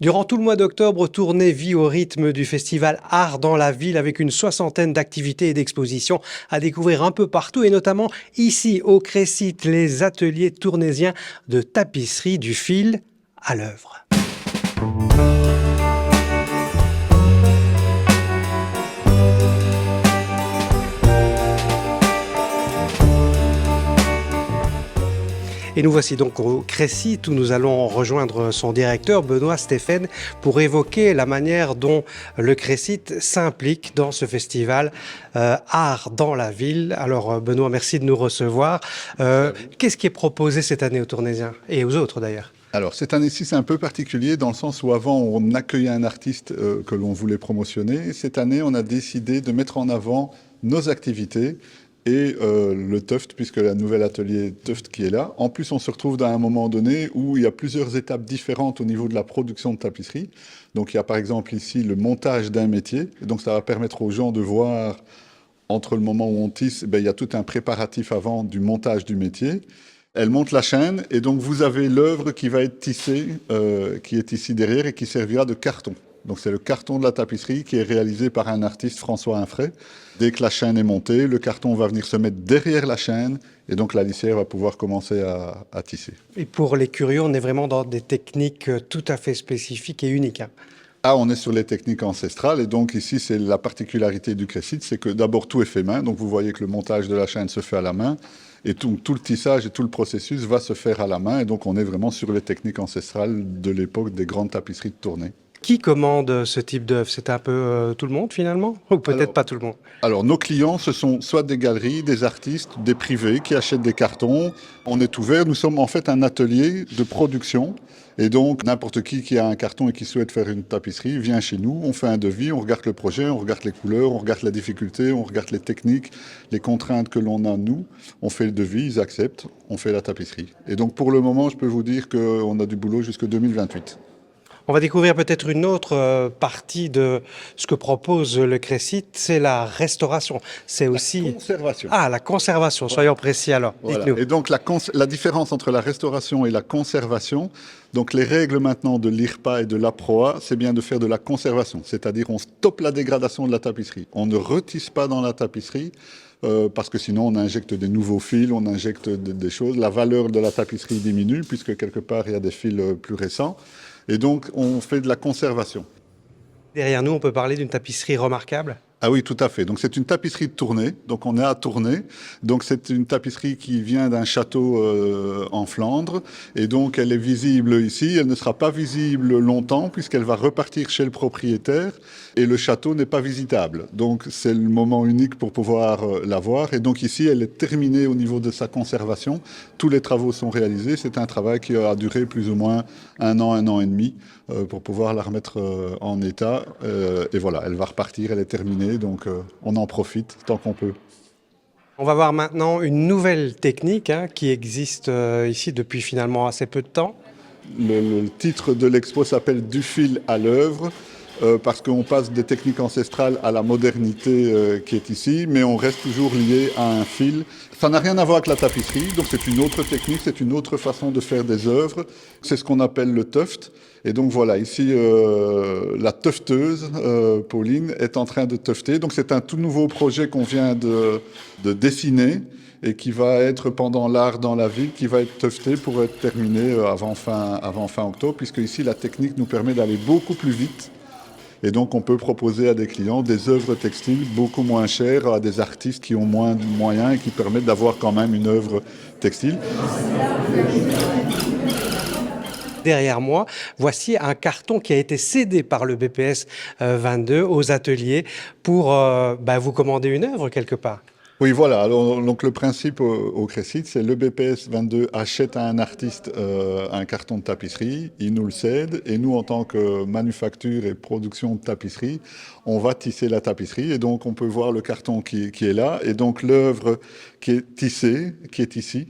Durant tout le mois d'octobre, Tournai vit au rythme du festival Art dans la ville avec une soixantaine d'activités et d'expositions à découvrir un peu partout et notamment ici au Crécite, les ateliers tournaisiens de tapisserie du fil à l'œuvre. Et nous voici donc au Crécite où nous allons rejoindre son directeur Benoît Stéphane pour évoquer la manière dont le Crécite s'implique dans ce festival Art dans la ville. Alors Benoît, merci de nous recevoir. Qu'est-ce qui est proposé cette année aux Tournaisiens et aux autres d'ailleurs ? Alors, cette année-ci, c'est un peu particulier dans le sens où avant, on accueillait un artiste que l'on voulait promotionner. Cette année, on a décidé de mettre en avant nos activités et le Tuft, puisque le nouvel atelier Tuft qui est là. En plus, on se retrouve dans un moment donné où il y a plusieurs étapes différentes au niveau de la production de tapisserie. Donc, il y a par exemple ici le montage d'un métier. Et donc, ça va permettre aux gens de voir, entre le moment où on tisse, il y a tout un préparatif avant du montage du métier. Elle monte la chaîne et donc vous avez l'œuvre qui va être tissée, qui est ici derrière et qui servira de carton. Donc c'est le carton de la tapisserie qui est réalisé par un artiste, François Infray. Dès que la chaîne est montée, le carton va venir se mettre derrière la chaîne et donc la lissière va pouvoir commencer à tisser. Et pour les curieux, on est vraiment dans des techniques tout à fait spécifiques et uniques. Ah, on est sur les techniques ancestrales et donc ici c'est la particularité du Crécite, c'est que d'abord tout est fait main. Donc vous voyez que le montage de la chaîne se fait à la main. Et tout le tissage et tout le processus va se faire à la main. Et donc, on est vraiment sur les techniques ancestrales de l'époque des grandes tapisseries de Tournai. Qui commande ce type d'œuvre ? C'est un peu tout le monde finalement ? Ou peut-être pas tout le monde ? Alors, nos clients, ce sont soit des galeries, des artistes, des privés qui achètent des cartons. On est ouvert. Nous sommes en fait un atelier de production. Et donc, n'importe qui a un carton et qui souhaite faire une tapisserie vient chez nous, on fait un devis, on regarde le projet, on regarde les couleurs, on regarde la difficulté, on regarde les techniques, les contraintes que l'on a nous. On fait le devis, ils acceptent, on fait la tapisserie. Et donc, pour le moment, je peux vous dire qu'on a du boulot jusqu'en 2028. On va découvrir peut-être une autre partie de ce que propose le Crécite, c'est la restauration. C'est aussi... La conservation. Ah, la conservation, soyons précis alors, voilà. Dites-nous. Et donc la différence entre la restauration et la conservation, donc les règles maintenant de l'IRPA et de l'APROA, c'est bien de faire de la conservation, c'est-à-dire on stoppe la dégradation de la tapisserie. On ne retisse pas dans la tapisserie, parce que sinon on injecte des nouveaux fils, on injecte des choses. La valeur de la tapisserie diminue, puisque quelque part il y a des fils plus récents. Et donc, on fait de la conservation. Derrière nous, on peut parler d'une tapisserie remarquable ? Ah oui, tout à fait. Donc, c'est une tapisserie de Tournai. Donc, on est à Tournai. Donc, c'est une tapisserie qui vient d'un château en Flandre. Et donc, elle est visible ici. Elle ne sera pas visible longtemps puisqu'elle va repartir chez le propriétaire. Et le château n'est pas visitable. Donc, c'est le moment unique pour pouvoir la voir. Et donc, ici, elle est terminée au niveau de sa conservation. Tous les travaux sont réalisés. C'est un travail qui a duré plus ou moins un an et demi pour pouvoir la remettre en état. Et voilà, elle va repartir. Elle est terminée. Donc, on en profite tant qu'on peut. On va voir maintenant une nouvelle technique qui existe ici depuis finalement assez peu de temps. Le titre de l'expo s'appelle « Du fil à l'œuvre ». Parce qu'on passe des techniques ancestrales à la modernité qui est ici, mais on reste toujours lié à un fil. Ça n'a rien à voir avec la tapisserie, donc c'est une autre technique, c'est une autre façon de faire des œuvres. C'est ce qu'on appelle le tuft. Et donc voilà, ici, la tufteuse, Pauline, est en train de tufter. Donc c'est un tout nouveau projet qu'on vient de dessiner et qui va être pendant l'art dans la ville, qui va être tufté pour être terminé avant fin octobre, puisque ici, la technique nous permet d'aller beaucoup plus vite. Et donc, on peut proposer à des clients des œuvres textiles beaucoup moins chères à des artistes qui ont moins de moyens et qui permettent d'avoir quand même une œuvre textile. Derrière moi, voici un carton qui a été cédé par le BPS 22 aux ateliers pour vous commander une œuvre quelque part. Oui, voilà. Alors, donc le principe au Crécite, c'est le BPS 22 achète à un artiste un carton de tapisserie, il nous le cède, et nous, en tant que manufacture et production de tapisserie, on va tisser la tapisserie, et donc on peut voir le carton qui est là, et donc l'œuvre qui est tissée, qui est ici,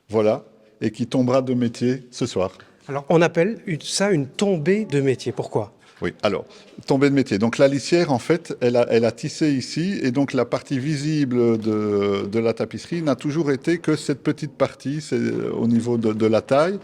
voilà, et qui tombera de métier ce soir. Alors, on appelle ça une tombée de métier. Pourquoi ? Oui, alors, tombée de métier. Donc la lissière, en fait, elle a tissé ici, et donc la partie visible de la tapisserie n'a toujours été que cette petite partie, c'est au niveau de la taille.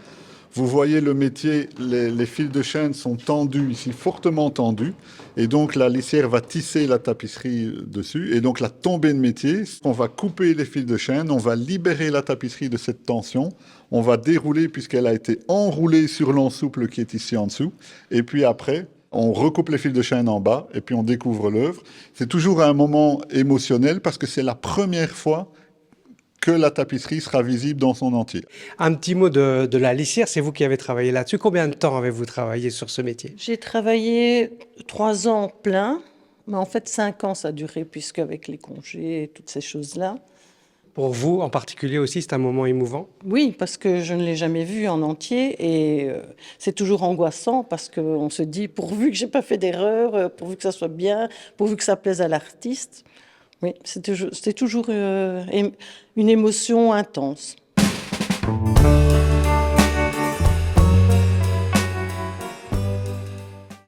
Vous voyez le métier, les fils de chaîne sont tendus ici, fortement tendus. Et donc la lissière va tisser la tapisserie dessus. Et donc la tombée de métier, on va couper les fils de chaîne, on va libérer la tapisserie de cette tension. On va dérouler puisqu'elle a été enroulée sur l'ensouple qui est ici en dessous. Et puis après, on recoupe les fils de chaîne en bas et puis on découvre l'œuvre. C'est toujours un moment émotionnel parce que c'est la première fois que la tapisserie sera visible dans son entier. Un petit mot de la lissière, c'est vous qui avez travaillé là-dessus. Combien de temps avez-vous travaillé sur ce métier? J'ai travaillé 3 ans plein, mais en fait 5 ans ça a duré, puisque avec les congés et toutes ces choses-là. Pour vous en particulier aussi, c'est un moment émouvant? Oui, parce que je ne l'ai jamais vu en entier et c'est toujours angoissant parce qu'on se dit pourvu que j'ai pas fait d'erreur, pourvu que ça soit bien, pourvu que ça plaise à l'artiste. Oui, c'est toujours une émotion intense.